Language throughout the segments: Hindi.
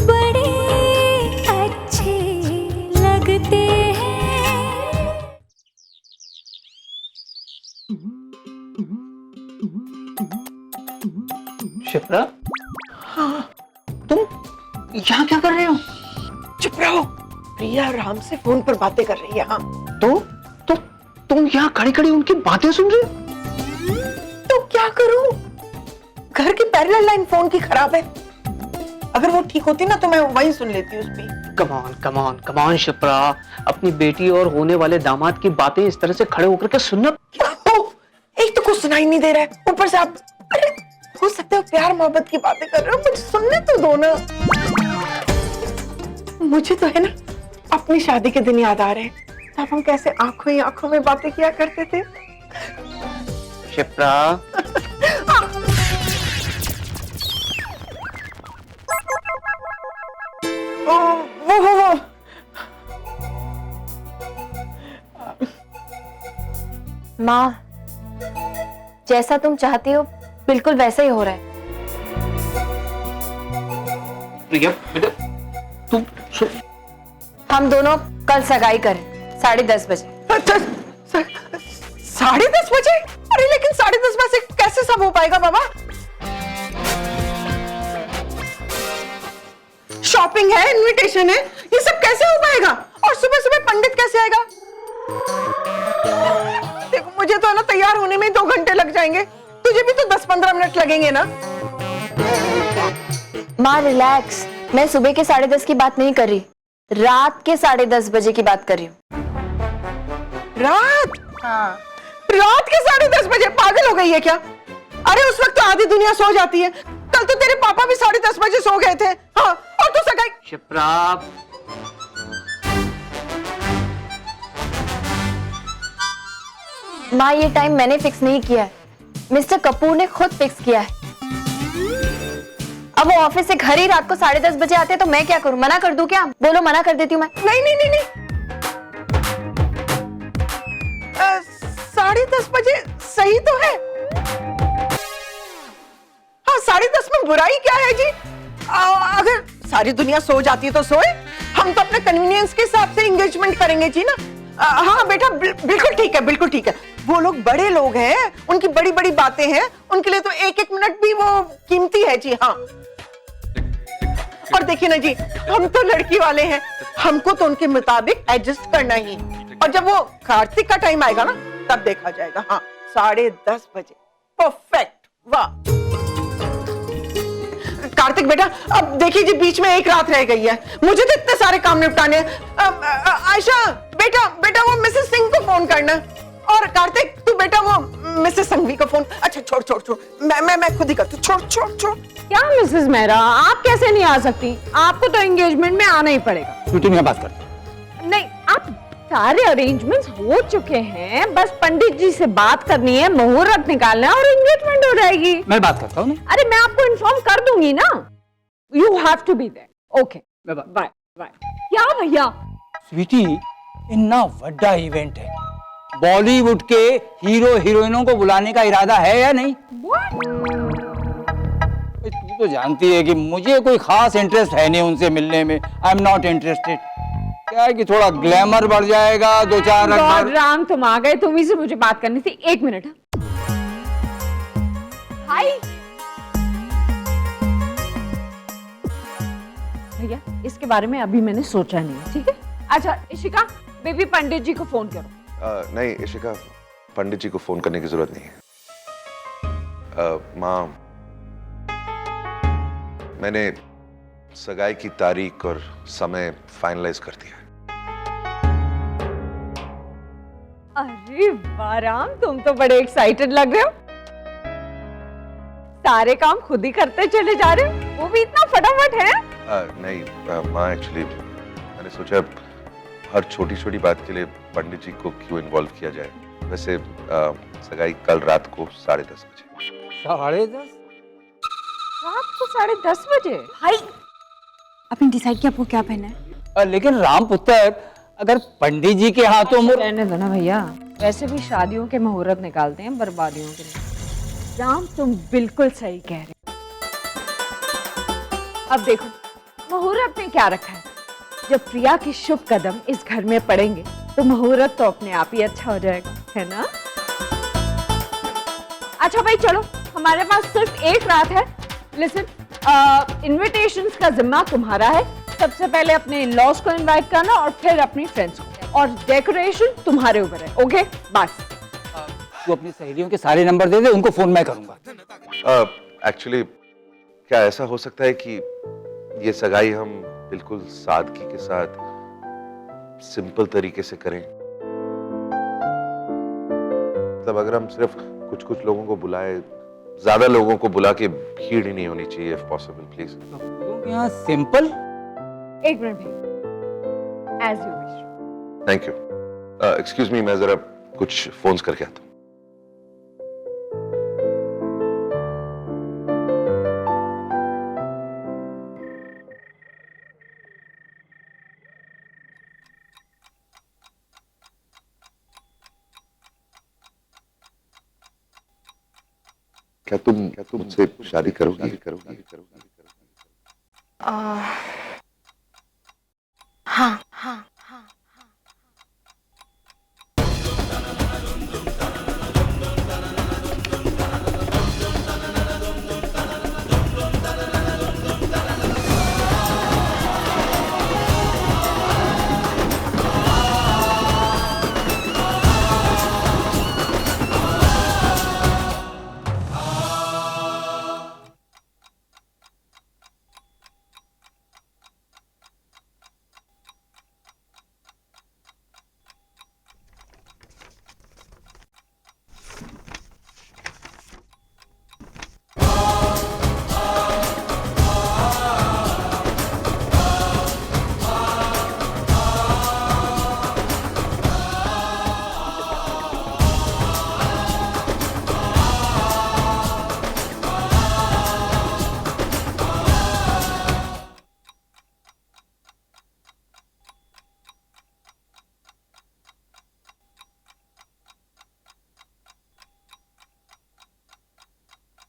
बड़े अच्छे लगते हैं। शिप्रा, तुम यहाँ क्या कर रहे हो? चुप रहो, प्रिया राम से फोन पर बातें कर रही है। हाँ तो तुम यहाँ खड़ी खड़ी उनकी बातें सुन रहे हो? तो क्या करूं, घर की पैरेलल लाइन फोन की खराब है। अगर वो ठीक होती ना तो मैं वहीं सुन लेती उस पे। कमान शिप्रा, अपनी बेटी और होने वाले दामाद की बातें इस तरह से खड़े होकर के सुनना। क्या हो, एक तो कुछ सुनाई नहीं दे रहा है, ऊपर से आप अरे हो सकता है प्यार मोहब्बत की बातें कर रहे हो, मुझे सुनने तो दो ना। मुझे तो है ना अपनी शादी के दिन याद आ रहे हैं, तब हम कैसे आंखों ही आंखों में बातें किया करते थे। शिप्रा, वो माँ, जैसा तुम चाहती हो बिल्कुल वैसा ही हो रहा है। प्रिया बेटा, तुम हम दोनों कल सगाई करें 10:30 बजे। 10:30 बजे? अरे लेकिन 10:30 बजे कैसे सब हो पाएगा बाबा? शॉपिंग है, इनविटेशन है, ये सब कैसे हो पाएगा? और सुबह सुबह पंडित कैसे आएगा? देखो मुझे तो है ना तैयार होने में 2 घंटे लग जाएंगे, तुझे भी तो 10-15 मिनट लगेंगे ना। माँ रिलैक्स, मैं सुबह के 10:30 की बात नहीं कर रही, रात के 10:30 बजे की बात कर रही हूँ। रात? हाँ। रात के 10:30 बजे? पागल हो गई है क्या? अरे उस वक्त तो आधी दुनिया सो जाती है। कल तो तेरे पापा भी 10:30 बजे सो गए थे। हाँ, और तू सगाई। शिप्रा, माँ ये टाइम मैंने फिक्स नहीं किया है, मिस्टर कपूर ने खुद फिक्स किया है। अब वो ऑफिस से घर ही रात को 10:30 बजे आते हैं तो मैं क्या करूं? मना कर दूं क्या? बोलो, मना कर देती हूँ मैं। नहीं नहीं नहीं नहीं, 10:30 बजे सही तो है। हाँ, 10:30 में बुराई क्या है जी? अगर सारी दुनिया सो जाती है तो सोए, हम तो अपने कन्वीनियंस के हिसाब से एंगेजमेंट करेंगे जी ना। हाँ बेटा, बिल्कुल ठीक है, बिल्कुल ठीक है। वो लोग बड़े लोग हैं, उनकी बड़ी बड़ी बातें हैं, उनके लिए तो एक एक मिनट भी वो कीमती है जी। हाँ, और देखिए ना जी, हम तो लड़की वाले हैं, हमको तो उनके मुताबिक एडजस्ट करना ही। और जब वो कार्तिक का टाइम आएगा ना तब देखा जाएगा। हाँ, 10:30 बजे परफेक्ट। वाह कार्तिक बेटा, अब देखिए जी बीच में एक रात रह गई है, मुझे तो इतने सारे काम निपटाने हैं। आयशा बेटा वो मिसेस सिंह को फोन करना, और कार्तिक तू बेटा वो मिसेस संघवी को फोन। अच्छा छोड़, मैं खुद ही करती हूँ। छोड़। क्या मिसेस मेहरा, आप कैसे नहीं आ सकती? आपको तो एंगेजमेंट में आना ही पड़ेगा। तुम यहाँ बात कर। नहीं, आप सारे अरेंजमेंट्स हो चुके हैं, बस पंडित जी से बात करनी है, मुहूर्त निकालना है और एंगेजमेंट हो जाएगी। मैं बात करता हूँ। अरे मैं आपको इन्फॉर्म कर दूंगी ना। You have to be there. Okay, bye. क्या भैया? स्वीटी, इतना बड़ा इवेंट है, बॉलीवुड के हीरो हीरोइनों को बुलाने का इरादा है या नहीं? तू तो जानती है कि मुझे कोई खास इंटरेस्ट है नहीं उनसे मिलने में। I am not interested. क्या है कि थोड़ा ग्लैमर बढ़ जाएगा, 2-4 गॉड राम, तुम आ गए, तुम ही से मुझे बात करनी थी। 1 मिनट। हाय भैया, इसके बारे में अभी मैंने सोचा नहीं है, ठीक है? अच्छा इशिका, बेबी पंडित जी को फोन करो। नहीं इशिका, पंडित जी को फोन करने की जरूरत नहीं है। माँ, मैंने सगाई की तारीख और समय फाइनलाइज कर दिया है। अरे वाह राम, तुम तो बड़े एक्साइटेड लग रहे हो। सारे काम खुद ही करते चले जा रहे हो, वो भी इतना फटाफट है। नहीं माँ, एक्चुअली मैंने सोचा हर छोटी छोटी बात के लिए पंडित जी को क्यों इन्वॉल्व किया जाए। वैसे सगाई कल रात को 10:30 बजे। 10:30? रात को 10:30 बजे? भाई आपने डिसाइड किया आपको क्या पहनना है? लेकिन राम पुत्र, अगर पंडित जी के हाथों में। रहने दो ना भैया, वैसे भी शादियों के मुहूर्त निकालते हैं बर्बादियों के लिए। राम तुम बिल्कुल सही कह रहे हो। अब देखो, मुहूर्त में क्या रखा है? जब प्रिया के शुभ कदम इस घर में पड़ेंगे तो मुहूर्त तो अपने आप ही अच्छा हो जाएगा, है ना? अच्छा भाई चलो, हमारे पास सिर्फ एक रात है। लिसन, इनविटेशंस का जिम्मा तुम्हारा है। सबसे पहले अपने इन-लॉज को इनवाइट करना और फिर अपनी फ्रेंड्स को, और डेकोरेशन तुम्हारे ऊपर है। ओके बस। तू अपनी सहेलियों के सारे नंबर दे दे, उनको फोन मैं करूंगा। एक्चुअली क्या ऐसा हो सकता है कि ये सगाई हम बिल्कुल सादगी के साथ सिंपल तरीके से करें? मतलब अगर हम सिर्फ कुछ कुछ लोगों को बुलाए, ज्यादा लोगों को बुला के भीड़ ही नहीं होनी चाहिए, इफ पॉसिबल प्लीज। यहाँ सिंपल? एक मिनट भाई, as you wish. Thank you. Excuse me, मैं जरा कुछ फोन्स करके आता हूँ। क्या तुम मुझसे शादी करोगी? हाँ।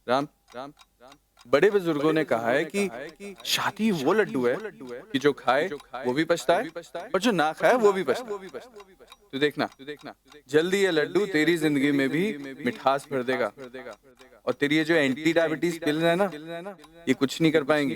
राम बड़े बुजुर्गों ने कहा है कि शादी वो लड्डू है कि जो खाए वो भी पछताए और जो ना खाए वो भी पछताए। तू देखना जल्दी ये लड्डू तेरी जिंदगी में भी मिठास भर देगा, और तेरी ये जो एंटी डायबिटीज पिल है ना, ये कुछ नहीं कर पाएंगे।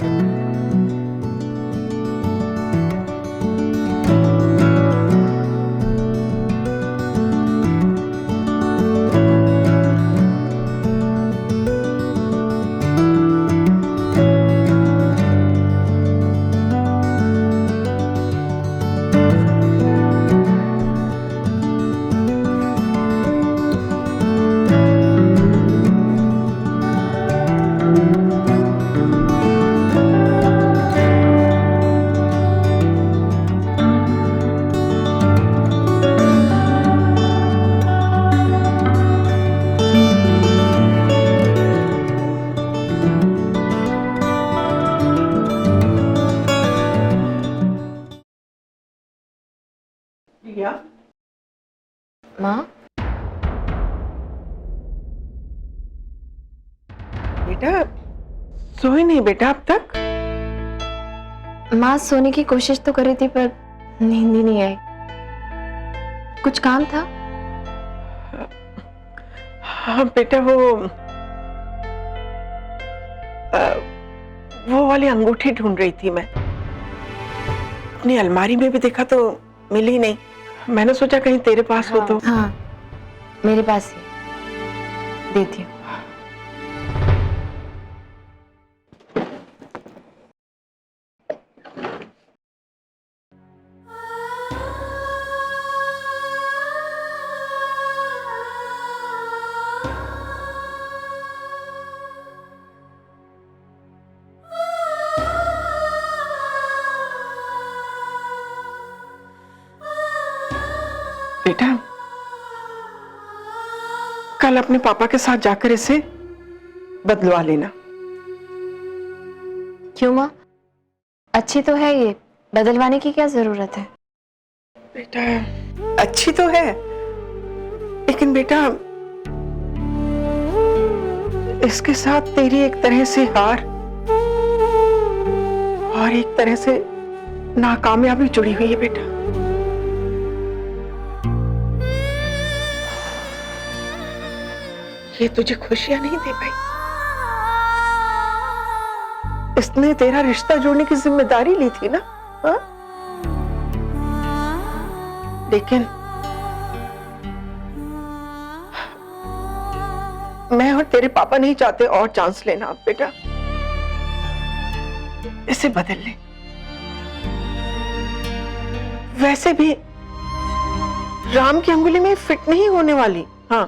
माँ, बेटा सोए नहीं बेटा अब तक? माँ सोने की कोशिश तो करी थी पर नींद ही नहीं आई। कुछ काम था? हाँ बेटा, वो वाली अंगूठी ढूंढ रही थी मैं। अपनी अलमारी में भी देखा तो मिली नहीं। मैंने सोचा कहीं तेरे पास हो तो। हाँ, मेरे पास ही, देती हूँ। बेटा कल अपने पापा के साथ जाकर इसे बदलवा लेना। क्यों माँ, अच्छी तो है ये, बदलवाने की क्या जरूरत है? बेटा अच्छी तो है, लेकिन बेटा इसके साथ तेरी एक तरह से हार और एक तरह से नाकामयाबी जुड़ी हुई है बेटा। ये तुझे खुशियां नहीं दे पाई। इसने तेरा रिश्ता जोड़ने की जिम्मेदारी ली थी ना, हाँ? लेकिन मैं और तेरे पापा नहीं चाहते और चांस लेना अब बेटा। इसे बदल ले। वैसे भी राम की अंगुली में फिट नहीं होने वाली। हाँ,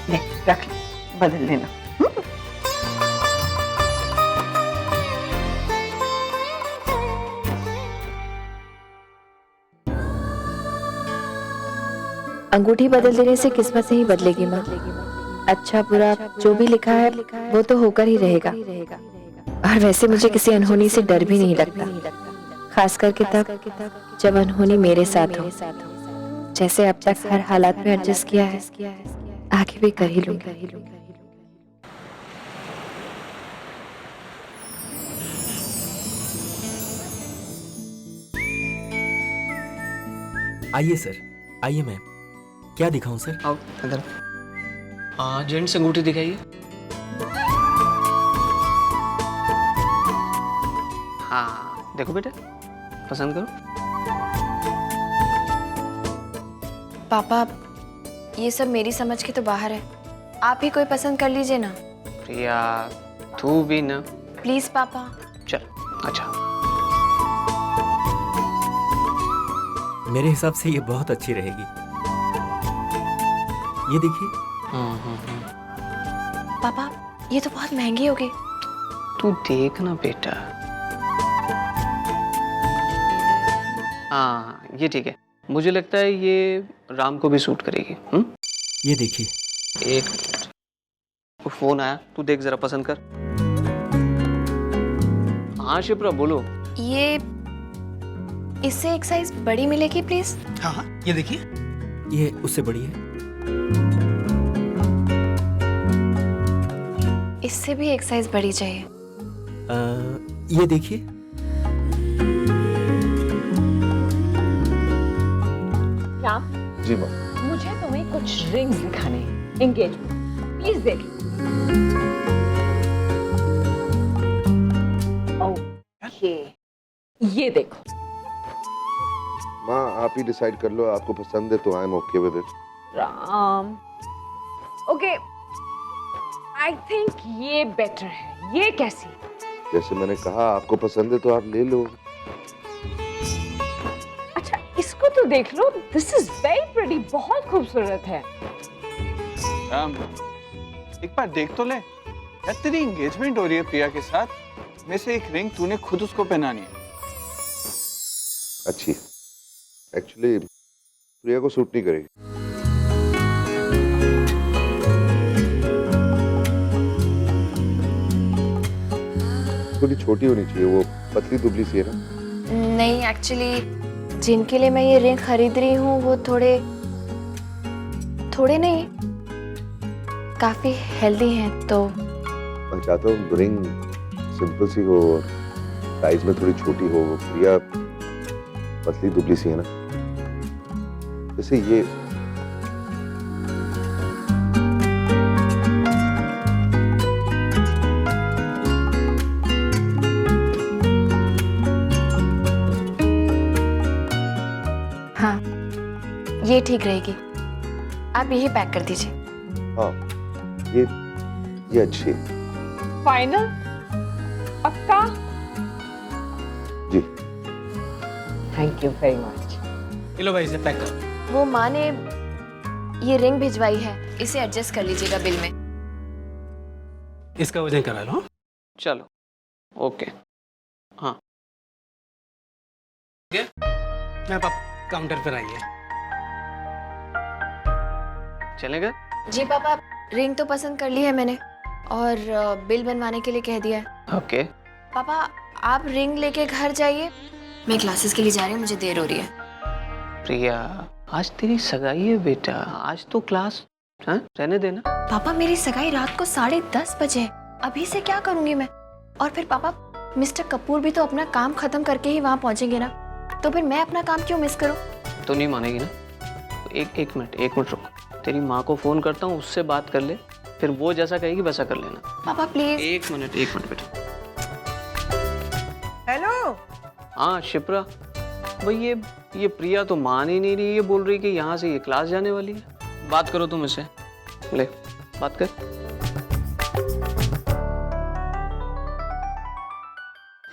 ले रख ले, बदल लेना। अंगूठी बदल देने से किस्मत नहीं बदलेगी माँ। अच्छा बुरा जो भी लिखा है वो तो होकर ही रहेगा। और वैसे मुझे किसी अनहोनी से डर भी नहीं लगता, खास करके तब जब अनहोनी मेरे साथ हो। जैसे अब तक हर हालात में एडजस्ट किया है, आगे भी कर ही लूंगी। आइए सर, आइए मैम, क्या दिखाऊं सर? आओ इधर। हाँ, जेंट्स अंगूठी दिखाइए। हाँ देखो बेटा, पसंद करो। पापा ये सब मेरी समझ के तो बाहर है, आप ही कोई पसंद कर लीजिए ना। प्रिया तू भी ना। प्लीज पापा। चल अच्छा। मेरे हिसाब से ये बहुत अच्छी रहेगी। ये देखिए। पापा ये तो बहुत महंगी होगी। तू देख ना बेटा। हाँ ये ठीक है, मुझे लगता है ये राम को भी सूट करेगी। ये देखिए। एक मिनट, फोन आया, तू देख जरा, पसंद कर। हाँ शिप्रा बोलो। ये इससे एक साइज बड़ी मिलेगी प्लीज? हाँ हाँ ये देखिए। ये उससे बड़ी है। इससे भी एक साइज बड़ी चाहिए। ये देखिए। राम जी माँ। मुझे तुम्हें कुछ रिंग्स दिखाने हैं, एंगेजमेंट, प्लीज देख। ओके ये देखो। माँ आप ही डिसाइड कर लो, आपको पसंद है तो I am okay with it. Ram okay, I think ये बेटर है। ये कैसी? जैसे मैंने कहा आपको पसंद है तो आप ले लो। अच्छा इसको तो देख लो, दिस इज वेरी प्रीटी, बहुत खूबसूरत है। राम एक बार देख तो ले यार, तेरी एंगेजमेंट हो रही है प्रिया के साथ, में से एक रिंग तूने खुद उसको पहनानी है। अच्छी एक्चुअली प्रिया को सूट नहीं करेगी। थोड़ी छोटी होनी चाहिए, वो पतली दुबली सी है ना। नहीं एक्चुअली जिनके लिए मैं ये रिंग खरीद रही हूँ वो थोड़े नहीं काफी हेल्दी हैं, तो मैं चाहता हूँ रिंग सिंपल सी हो, साइज में थोड़ी छोटी हो। प्रिया पतली दुबली सी है ना, जैसे ये। हाँ ये ठीक रहेगी, आप यही पैक कर दीजिए। हाँ ये अच्छी है। फाइनल पक्का? जी थैंक यू वेरी मच। लो भाई इसे पैक करो। वो माँ ने ये रिंग भिजवाई है, इसे एडजस्ट कर लीजिएगा बिल में। इसका वजन करा लो। चलो ओके। हाँ ठीक है, मैं पापा काउंटर पर आइए। चलेगा? जी पापा, रिंग तो पसंद कर ली है मैंने और बिल बनवाने के लिए कह दिया है। ओके। पापा आप रिंग लेके घर जाइए, मैं क्लासेस के लिए जा रही हूँ, मुझे देर हो रही है। प्रिया, आज तेरी सगाई है बेटा, आज तो क्लास रहने देना। पापा मेरी सगाई रात को 10:30 बजे है। अभी से क्या करूंगी मैं? और फिर पापा, मिस्टर कपूर भी तो अपना काम खत्म करके ही वहाँ पहुंचेंगे ना, तो फिर मैं अपना काम क्यों मिस करूं? तो नहीं मानेगी ना? एक मिनट रुक, तेरी माँ को फोन करता हूँ, उससे बात कर ले, फिर वो जैसा कहेगी वैसा कर लेना। पापा प्लीज। एक मिनट बेटा। हेलो। हाँ शिप्रा, भाई ये प्रिया तो मान ही नहीं रही, ये बोल रही कि यहाँ से ये क्लास जाने वाली है। बात करो तुम इससे, ले बात कर।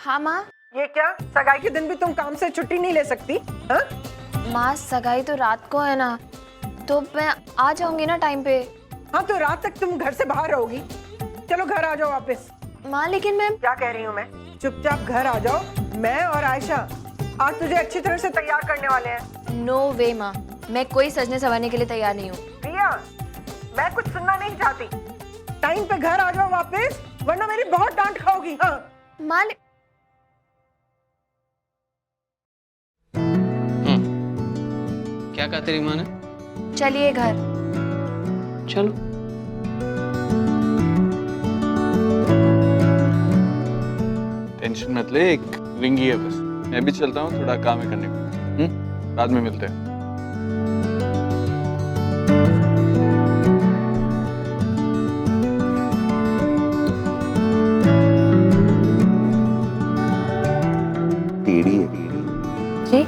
हाँ माँ। ये क्या, सगाई के दिन भी तुम काम से छुट्टी नहीं ले सकती? हाँ माँ, सगाई तो रात को है ना, तो मैं आ जाऊंगी ना टाइम पे। हाँ, तो रात तक तुम घर से बाहर रहोगी। चलो घर आ जाओ वापस। माँ लेकिन मैं क्या कह रही हूँ मैं? चुपचाप घर आ जाओ। मैं और आयशा आज तुझे अच्छी तरह से तैयार करने वाले हैं। नो वे माँ, मैं कोई सजने संवरने के लिए तैयार नहीं हूँ। प्रिया, मैं कुछ सुनना नहीं चाहती। टाइम पे घर आ जाओ वापस, वरना मेरी बहुत डांट खाओगी। हाँ माँ क्या कहा तेरी माँ ने? चलिए घर। चलो। टेंशन मत ले, एक रिंग ही है बस। मैं भी चलता हूँ, थोड़ा काम है करने को। बाद में मिलते हैं। टेढ़ी है, जी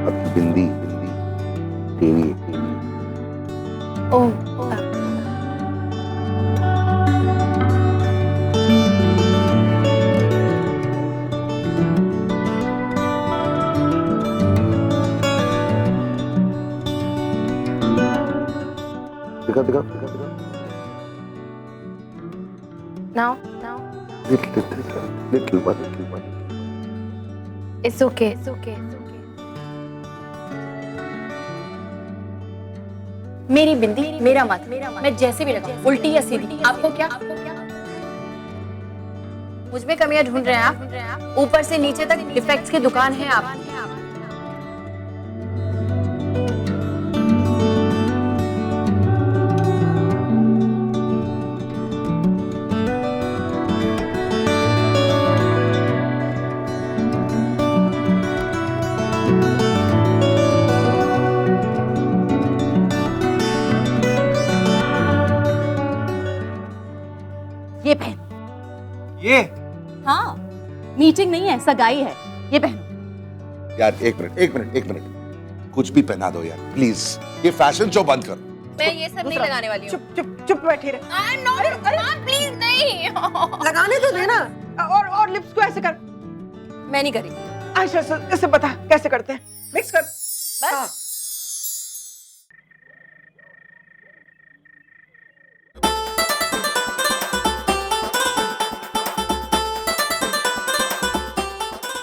अब बिंदी टेढ़ी है। ओह दिखा। now Little one. it's okay. मेरी बिंदी मेरा मत, मैं जैसे भी लगाऊं, उल्टी या सीधी, आपको क्या? मुझ में कमियां ढूंढ रहे हैं आप? ऊपर से नीचे तक डिफेक्ट्स की दुकान है आप। ये पहन। ये? हाँ, मीटिंग नहीं है, सगाई है। ये पहनो। यार एक मिनट, कुछ भी पहना दो यार प्लीज। ये फैशन शो बंद करो। मैं ये सब नहीं लगाने वाली हूँ। चुप बैठी रहे। I'm not, प्लीज नहीं। लगाने तो देना। और लिप्स को ऐसे कर। मैं नहीं करी। आयशा, इसे बता कैसे करते हैं? मिक्स कर बस।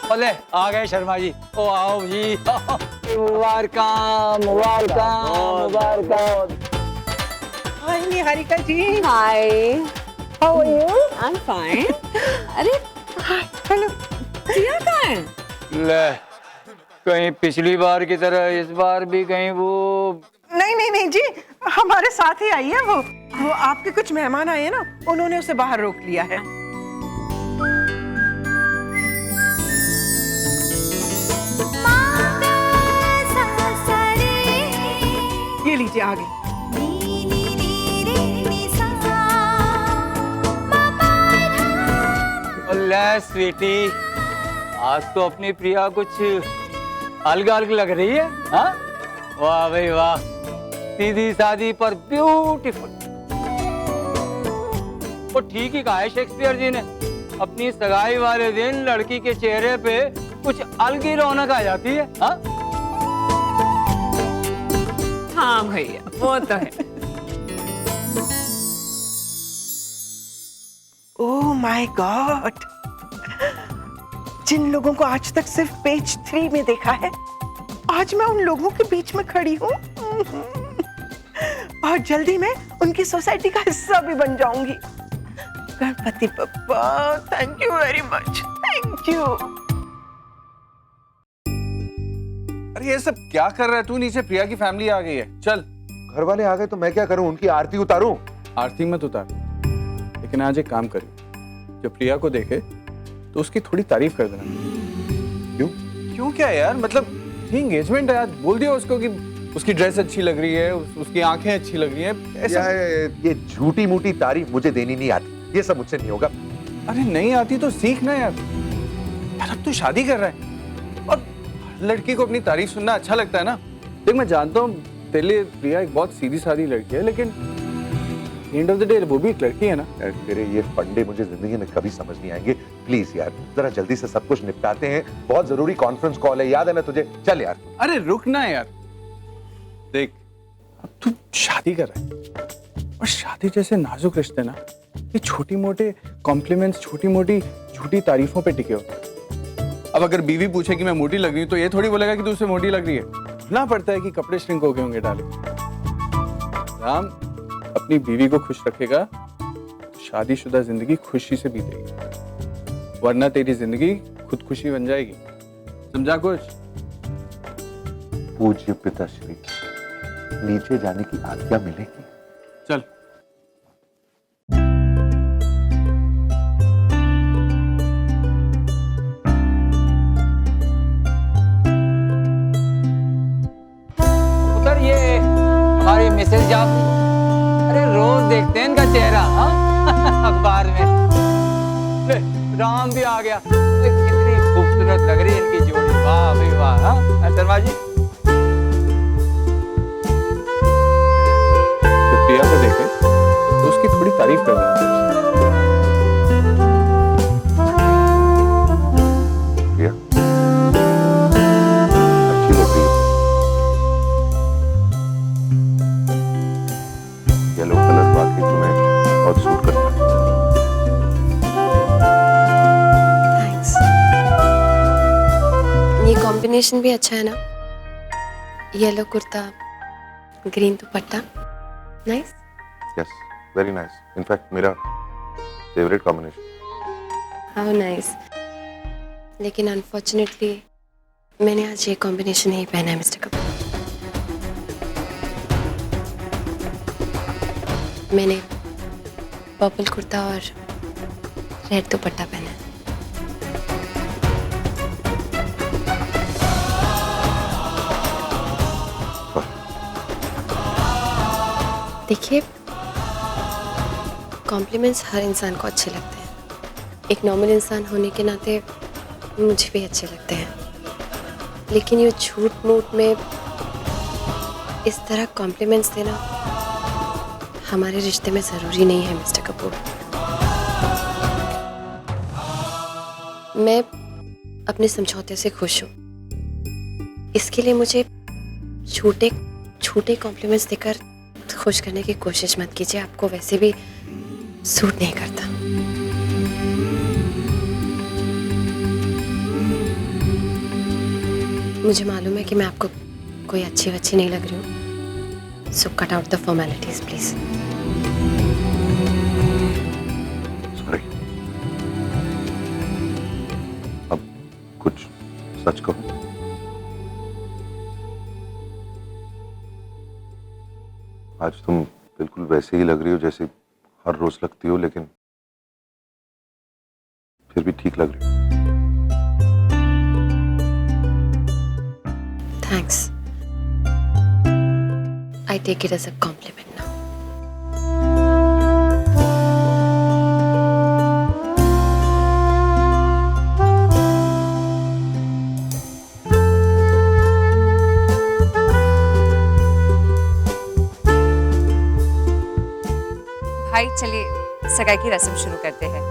बोले आ गए शर्मा जी। ओ आओ जी। मुबारक। Hi Niharika ji. Hi, how are you? I am fine. अरे हेलो। प्रिया कहाँ है? ले, कहीं पिछली बार की तरह इस बार भी कहीं वो? नहीं जी, हमारे साथ ही आई है वो आपके कुछ मेहमान आए हैं ना, उन्होंने उसे बाहर रोक लिया है। ये लीजिए आगे। ले स्वीटी, आज तो अपनी प्रिया कुछ अलग लग रही है। हाँ वाह भाई वाह, सीधी सादी पर ब्यूटीफुल। वो ठीक ही कहा है शेक्सपियर जी ने, अपनी सगाई वाले दिन लड़की के चेहरे पे कुछ अलग ही रौनक आ जाती है। हाँ हाँ भैया, वो तो है। ओह माय गॉड, जिन लोगों को आज तक सिर्फ पेज 3 में देखा है, आज मैं उन लोगों के बीच में खड़ी हूँ। और जल्दी मैं उनकी सोसाइटी का हिस्सा भी बन जाऊंगी। Ganpati Bappa, thank you very much, thank you. अरे ये सब क्या कर रहा है तू? नीचे प्रिया की फैमिली आ गई है, चल। घर वाले आ गए तो मैं क्या करूं? उनकी आरती उतारूं? आरती मत उतार, लेकिन आज एक काम करिए, जब प्रिया को देखे तो उसकी थोड़ी तारीफ कर देना। क्यों? क्यों क्या यार, मतलब एंगेजमेंट है, आज बोल दिया उसको कि उसकी ड्रेस अच्छी लग रही है, उसकी आंखें अच्छी लग रही हैं। ऐसा ये झूठी मूठी तारीफ मुझे देनी नहीं आती, ये सब मुझसे नहीं होगा। अरे नहीं आती तो सीखना यार। यार अब तू शादी कर रहा है और लड़की को अपनी तारीफ सुनना अच्छा लगता है ना। देख मैं जानता हूँ तेरे लिए प्रिया एक बहुत सीधी सादी लड़की है, लेकिन एंड ऑफ द डे वो भी एक लड़की है ना। तेरे ये फंडे मुझे जिंदगी में कभी समझ नहीं आएंगे। प्लीज यार जरा जल्दी से सब कुछ निपटाते हैं, बहुत जरूरी कॉन्फ्रेंस कॉल है, याद है ना तुझे? चल यार। अरे रुक ना यार, देख अब तू शादी कर रहा है और शादी जैसे नाजुक रिश्ते ना, ये छोटी मोटे कॉम्प्लीमेंट्स, छोटी मोटी झूठी तारीफों पे टिके होते हैं। अब अगर बीवी पूछे कि मैं मोटी लग रही हूँ तो ये थोड़ी बोलेगा कि तू उससे मोटी लग रही है। ना पड़ता है कि कपड़े श्रिंक हो गए होंगे डाले। राम अपनी बीवी को खुश रखेगा, शादीशुदा जिंदगी खुशी से बीतेगी, वरना तेरी जिंदगी खुदकुशी बन जाएगी। समझा कुछ? पूज्य पिताश्री, नीचे जाने की आज्ञा मिलेगी? चल। उधर ये हमारी मिसेज जाफरी, अरे रोज देखते हैं इनका चेहरा अखबार में। ले, राम भी आ गया, कितनी खूबसूरत लग रही है इनकी जोड़ी, वाह भाई वाह। हाँ शर्मा जी, जब प्रिया को देखे तो उसकी थोड़ी तारीफ कर देना। प्रिया अच्छी लग रही है, येलो कलर वाकई तुम्हें बहुत सूट करता है। थैंक्स। ये कॉम्बिनेशन भी अच्छा है ना, येलो कुर्ता ग्रीन दुपट्टा, nice. Yes, very nice, in fact मेरा फेवरेट कॉम्बिनेशन। How nice. लेकिन अनफॉर्चुनेटली मैंने आज ये कॉम्बिनेशन नहीं पहना है मिस्टर कपूर। मैंने पर्पल कुर्ता और रेड दुपट्टा पहना है। देखिए, कॉम्प्लीमेंट्स हर इंसान को अच्छे लगते हैं। एक नॉर्मल इंसान होने के नाते मुझे भी अच्छे लगते हैं, लेकिन ये झूठ मूठ में इस तरह कॉम्प्लीमेंट्स देना हमारे रिश्ते में ज़रूरी नहीं है मिस्टर कपूर। मैं अपने समझौते से खुश हूँ, इसके लिए मुझे छोटे छोटे कॉम्प्लीमेंट्स देकर खुश करने की कोशिश मत कीजिए, आपको वैसे भी सूट नहीं करता। मुझे मालूम है कि मैं आपको कोई अच्छी वच्ची नहीं लग रही हूँ, so cut out the formalities please. Sorry, अब कुछ सच कहूं? आज तुम बिल्कुल वैसे ही लग रही हो जैसे हर रोज लगती हो, लेकिन फिर भी ठीक लग रही हो। Thanks. I take it as a compliment now. भाई चलिए सगाई की रस्म शुरू करते हैं।